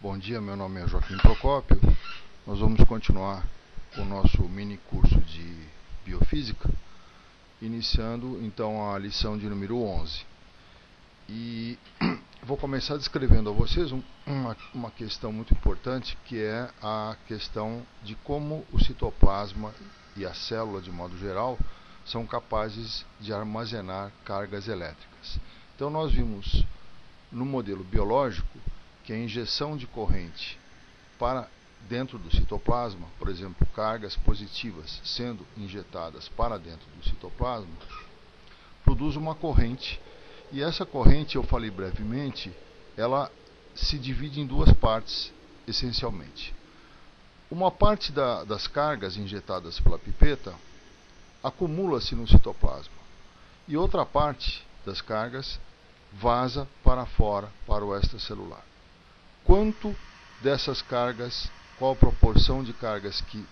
Bom dia, meu nome é Joaquim Procópio. Nós vamos continuar com o nosso mini curso de Biofísica, iniciando então a lição de número 11. E vou começar descrevendo a vocês uma questão muito importante, que é a questão de como o citoplasma e a célula, de modo geral, são capazes de armazenar cargas elétricas. Então nós vimos no modelo biológico que a injeção de corrente para dentro do citoplasma, por exemplo, cargas positivas sendo injetadas para dentro do citoplasma, produz uma corrente, e essa corrente, eu falei brevemente, ela se divide em duas partes, essencialmente. Uma parte das cargas injetadas pela pipeta acumula-se no citoplasma, e outra parte das cargas vaza para fora, para o extracelular. Quanto dessas cargas, qual a proporção de cargas que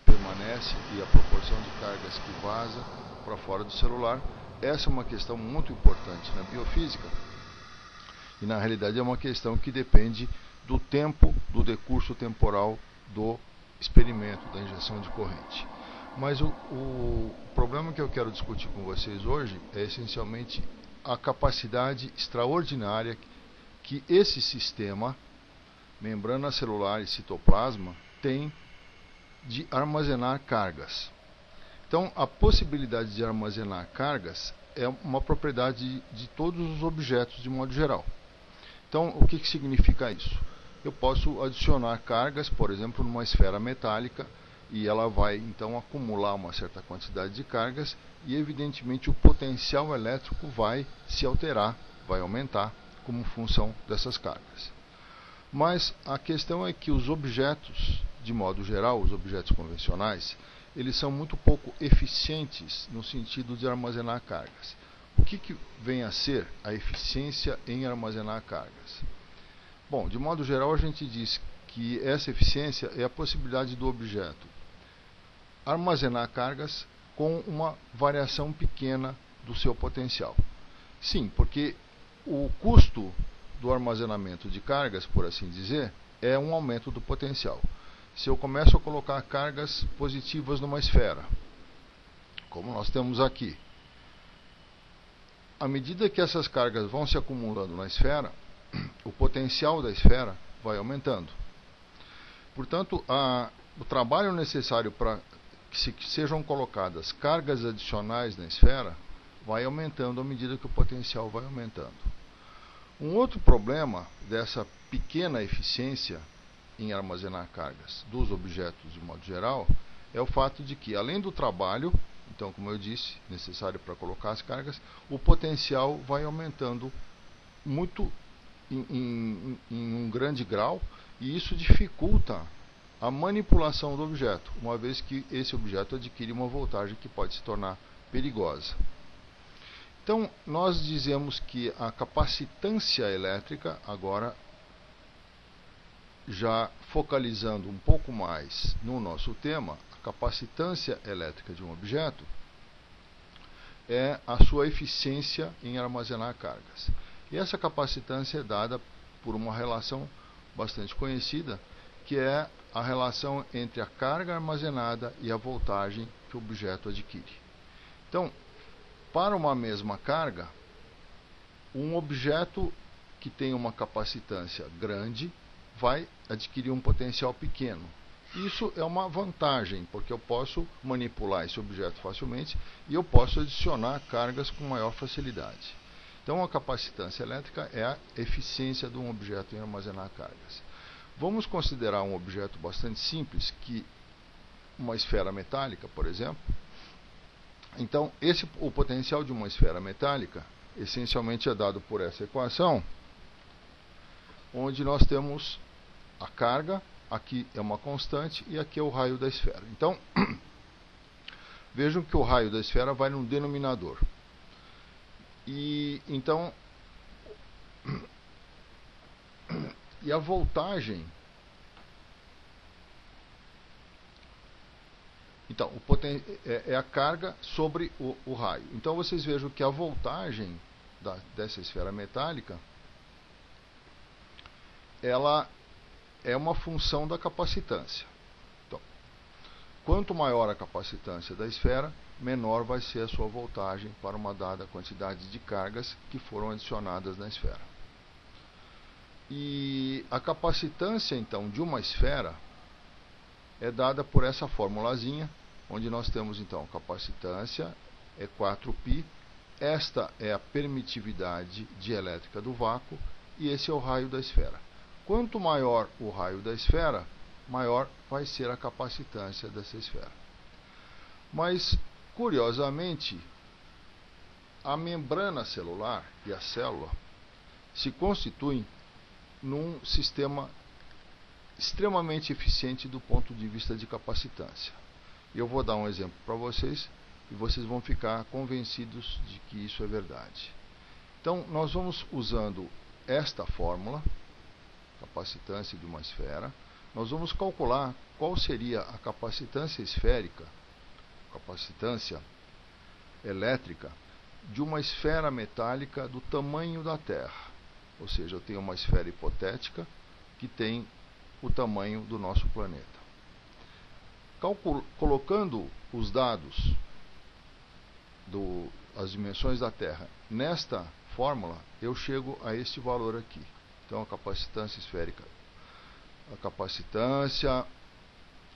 permanece e a proporção de cargas que vaza para fora do celular? Essa é uma questão muito importante na biofísica, e na realidade é uma questão que depende do tempo, do decurso temporal do experimento da injeção de corrente. Mas o problema que eu quero discutir com vocês hoje é essencialmente a capacidade extraordinária que esse sistema, membrana celular e citoplasma, tem de armazenar cargas. Então, a possibilidade de armazenar cargas é uma propriedade de todos os objetos de modo geral. Então, o que significa isso? Eu posso adicionar cargas, por exemplo, numa esfera metálica, e ela vai então acumular uma certa quantidade de cargas, e evidentemente o potencial elétrico vai se alterar, vai aumentar como função dessas cargas. Mas a questão é que os objetos, de modo geral, os objetos convencionais, eles são muito pouco eficientes no sentido de armazenar cargas. O que vem a ser a eficiência em armazenar cargas? Bom, de modo geral, a gente diz que essa eficiência é a possibilidade do objeto armazenar cargas com uma variação pequena do seu potencial. Sim, porque o custo do armazenamento de cargas, por assim dizer, é um aumento do potencial. Se eu começo a colocar cargas positivas numa esfera, como nós temos aqui, à medida que essas cargas vão se acumulando na esfera, o potencial da esfera vai aumentando. Portanto, o trabalho necessário para que sejam colocadas cargas adicionais na esfera vai aumentando à medida que o potencial vai aumentando. Um outro problema dessa pequena eficiência em armazenar cargas dos objetos de modo geral é o fato de que, além do trabalho, então, como eu disse, necessário para colocar as cargas, o potencial vai aumentando muito em um grande grau, e isso dificulta a manipulação do objeto, uma vez que esse objeto adquire uma voltagem que pode se tornar perigosa. Então, nós dizemos que a capacitância elétrica, agora já focalizando um pouco mais no nosso tema, a capacitância elétrica de um objeto é a sua eficiência em armazenar cargas. E essa capacitância é dada por uma relação bastante conhecida, que é a relação entre a carga armazenada e a voltagem que o objeto adquire. Então, para uma mesma carga, um objeto que tem uma capacitância grande vai adquirir um potencial pequeno. Isso é uma vantagem, porque eu posso manipular esse objeto facilmente e eu posso adicionar cargas com maior facilidade. Então, a capacitância elétrica é a eficiência de um objeto em armazenar cargas. Vamos considerar um objeto bastante simples, que uma esfera metálica, por exemplo. Então, o potencial de uma esfera metálica essencialmente é dado por essa equação, onde nós temos a carga, aqui é uma constante e aqui é o raio da esfera. Então, vejam que o raio da esfera vai no denominador. E então, e a voltagem, então, é a carga sobre o raio. Então, vocês vejam que a voltagem dessa esfera metálica, ela é uma função da capacitância. Então, quanto maior a capacitância da esfera, menor vai ser a sua voltagem para uma dada quantidade de cargas que foram adicionadas na esfera. E a capacitância, então, de uma esfera é dada por essa formulazinha, onde nós temos, então, capacitância é 4π, esta é a permitividade dielétrica do vácuo, e esse é o raio da esfera. Quanto maior o raio da esfera, maior vai ser a capacitância dessa esfera. Mas, curiosamente, a membrana celular e a célula se constituem num sistema extremamente eficiente do ponto de vista de capacitância. Eu vou dar um exemplo para vocês e vocês vão ficar convencidos de que isso é verdade. Então, nós vamos usando esta fórmula, capacitância de uma esfera, nós vamos calcular qual seria a capacitância esférica, capacitância elétrica, de uma esfera metálica do tamanho da Terra. Ou seja, eu tenho uma esfera hipotética que tem o tamanho do nosso planeta. Colocando os dados, as dimensões da Terra, nesta fórmula, eu chego a este valor aqui. Então, a capacitância esférica, a capacitância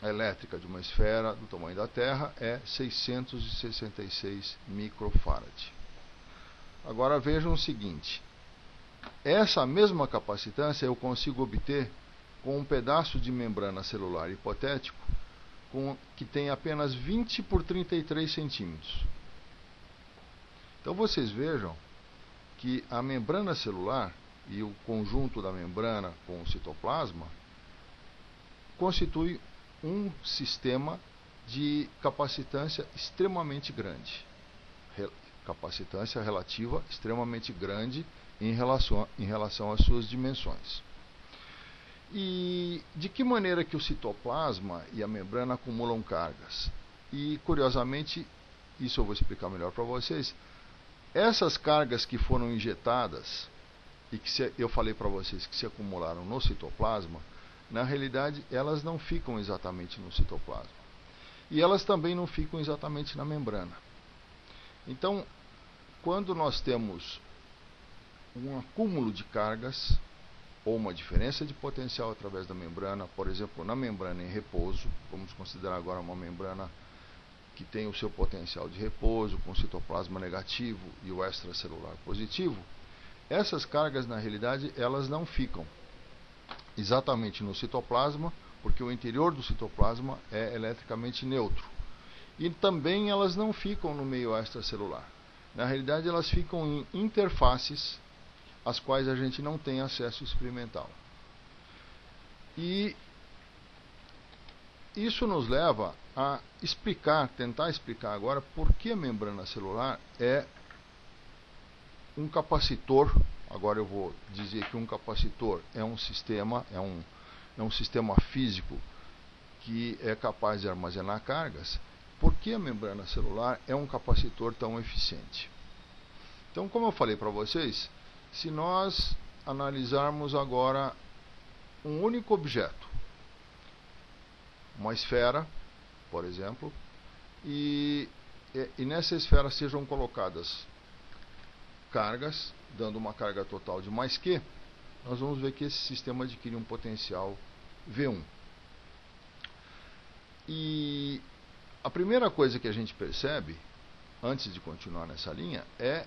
elétrica de uma esfera do tamanho da Terra é 666 microfarad. Agora vejam o seguinte, essa mesma capacitância eu consigo obter com um pedaço de membrana celular hipotético que tem apenas 20 por 33 centímetros. Então vocês vejam que a membrana celular e o conjunto da membrana com o citoplasma constitui um sistema de capacitância extremamente grande. Capacitância relativa extremamente grande em relação às suas dimensões. E de que maneira que o citoplasma e a membrana acumulam cargas? E, curiosamente, isso eu vou explicar melhor para vocês, essas cargas que foram injetadas e que eu falei para vocês que se acumularam no citoplasma, na realidade elas não ficam exatamente no citoplasma. E elas também não ficam exatamente na membrana. Então, quando nós temos um acúmulo de cargas, ou uma diferença de potencial através da membrana, por exemplo, na membrana em repouso, vamos considerar agora uma membrana que tem o seu potencial de repouso, com citoplasma negativo e o extracelular positivo, essas cargas, na realidade, elas não ficam exatamente no citoplasma, porque o interior do citoplasma é eletricamente neutro. E também elas não ficam no meio extracelular. Na realidade, elas ficam em interfaces às quais a gente não tem acesso experimental. E isso nos leva a tentar explicar agora por que a membrana celular é um capacitor. Agora eu vou dizer que um capacitor é um sistema, é um sistema físico que é capaz de armazenar cargas. Por que a membrana celular é um capacitor tão eficiente? Então, como eu falei para vocês, se nós analisarmos agora um único objeto, uma esfera, por exemplo, e nessa esfera sejam colocadas cargas, dando uma carga total de mais Q, nós vamos ver que esse sistema adquire um potencial V1. E a primeira coisa que a gente percebe, antes de continuar nessa linha, é,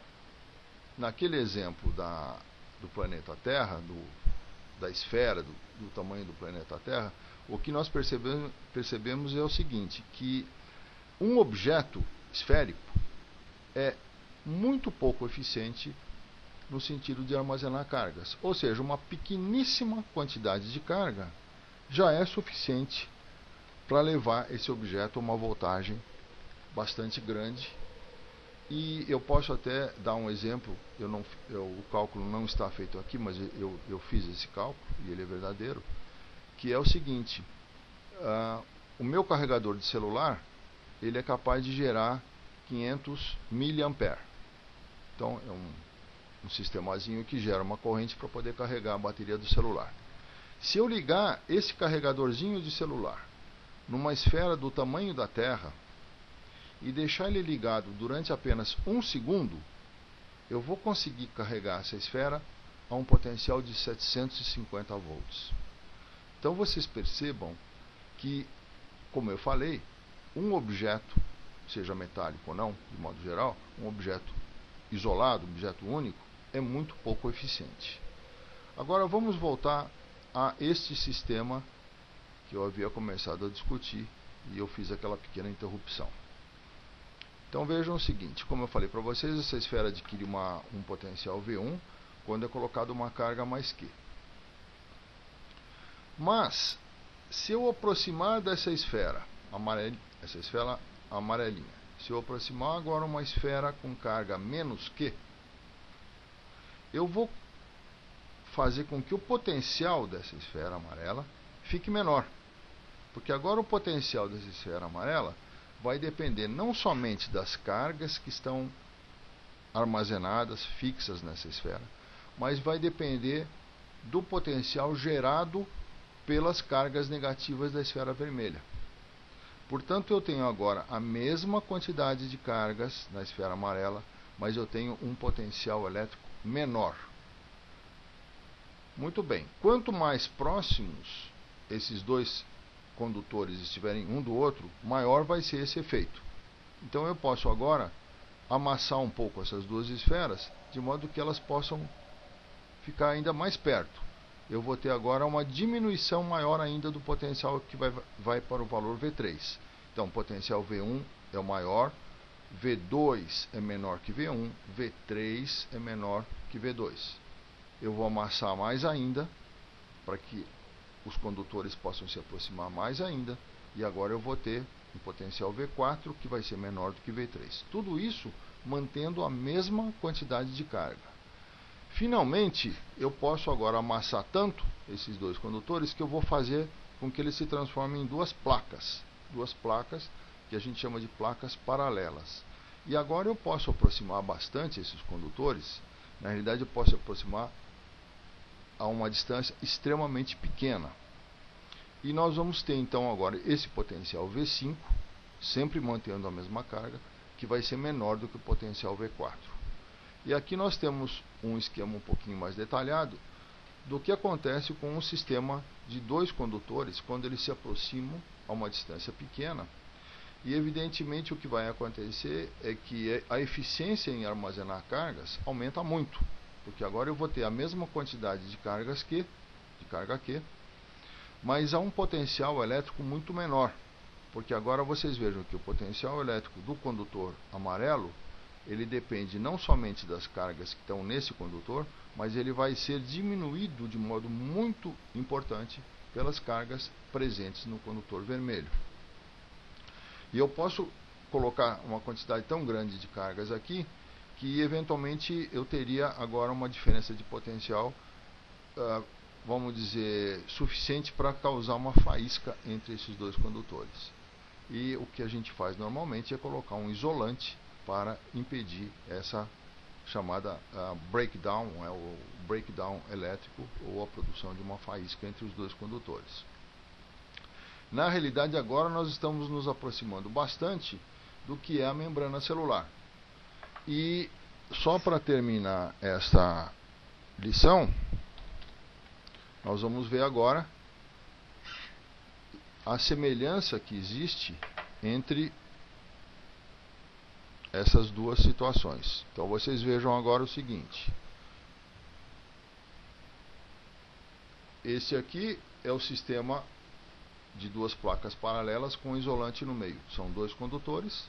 naquele exemplo do planeta Terra, da esfera, do tamanho do planeta Terra, o que nós percebemos é o seguinte, que um objeto esférico é muito pouco eficiente no sentido de armazenar cargas. Ou seja, uma pequeníssima quantidade de carga já é suficiente para levar esse objeto a uma voltagem bastante grande. E eu posso até dar um exemplo, o cálculo não está feito aqui, mas eu fiz esse cálculo e ele é verdadeiro, que é o seguinte, o meu carregador de celular, ele é capaz de gerar 500 mA. Então é um sistemazinho que gera uma corrente para poder carregar a bateria do celular. Se eu ligar esse carregadorzinho de celular numa esfera do tamanho da Terra e deixar ele ligado durante apenas 1 segundo, eu vou conseguir carregar essa esfera a um potencial de 750 volts. Então vocês percebam que, como eu falei, um objeto, seja metálico ou não, de modo geral, um objeto isolado, um objeto único, é muito pouco eficiente. Agora vamos voltar a este sistema que eu havia começado a discutir e eu fiz aquela pequena interrupção. Então vejam o seguinte, como eu falei para vocês, essa esfera adquire um potencial V1 quando é colocada uma carga mais Q. Mas, se eu aproximar dessa esfera amarelinha, se eu aproximar agora uma esfera com carga menos Q, eu vou fazer com que o potencial dessa esfera amarela fique menor. Porque agora o potencial dessa esfera amarela vai depender não somente das cargas que estão armazenadas, fixas nessa esfera, mas vai depender do potencial gerado pelas cargas negativas da esfera vermelha. Portanto, eu tenho agora a mesma quantidade de cargas na esfera amarela, mas eu tenho um potencial elétrico menor. Muito bem, quanto mais próximos esses dois condutores estiverem um do outro, maior vai ser esse efeito. Então eu posso agora amassar um pouco essas duas esferas, de modo que elas possam ficar ainda mais perto. Eu vou ter agora uma diminuição maior ainda do potencial que vai para o valor V3. Então, o potencial V1 é o maior, V2 é menor que V1, V3 é menor que V2. Eu vou amassar mais ainda, para que os condutores possam se aproximar mais ainda, e agora eu vou ter um potencial V4 que vai ser menor do que V3. Tudo isso mantendo a mesma quantidade de carga. Finalmente, eu posso agora amassar tanto esses dois condutores que eu vou fazer com que eles se transformem em duas placas que a gente chama de placas paralelas. E agora eu posso aproximar bastante esses condutores. Na realidade, eu posso aproximar a uma distância extremamente pequena. E nós vamos ter então agora esse potencial V5, sempre mantendo a mesma carga, que vai ser menor do que o potencial V4. E aqui nós temos um esquema um pouquinho mais detalhado do que acontece com um sistema de dois condutores quando eles se aproximam a uma distância pequena. E evidentemente o que vai acontecer é que a eficiência em armazenar cargas aumenta muito, porque agora eu vou ter a mesma quantidade de carga Q, mas há um potencial elétrico muito menor, porque agora vocês vejam que o potencial elétrico do condutor amarelo, ele depende não somente das cargas que estão nesse condutor, mas ele vai ser diminuído de modo muito importante pelas cargas presentes no condutor vermelho. E eu posso colocar uma quantidade tão grande de cargas aqui, que eventualmente eu teria agora uma diferença de potencial, vamos dizer, suficiente para causar uma faísca entre esses dois condutores. E o que a gente faz normalmente é colocar um isolante para impedir essa chamada breakdown, o breakdown elétrico, ou a produção de uma faísca entre os dois condutores. Na realidade, agora nós estamos nos aproximando bastante do que é a membrana celular. E só para terminar esta lição, nós vamos ver agora a semelhança que existe entre essas duas situações. Então vocês vejam agora o seguinte. Esse aqui é o sistema de duas placas paralelas com isolante no meio. São dois condutores.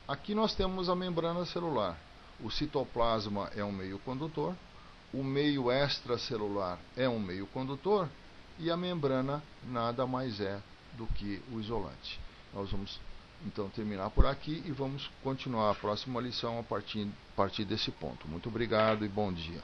Aqui nós temos a membrana celular. O citoplasma é um meio condutor, o meio extracelular é um meio condutor e a membrana nada mais é do que o isolante. Nós vamos então terminar por aqui e vamos continuar a próxima lição a partir desse ponto. Muito obrigado e bom dia.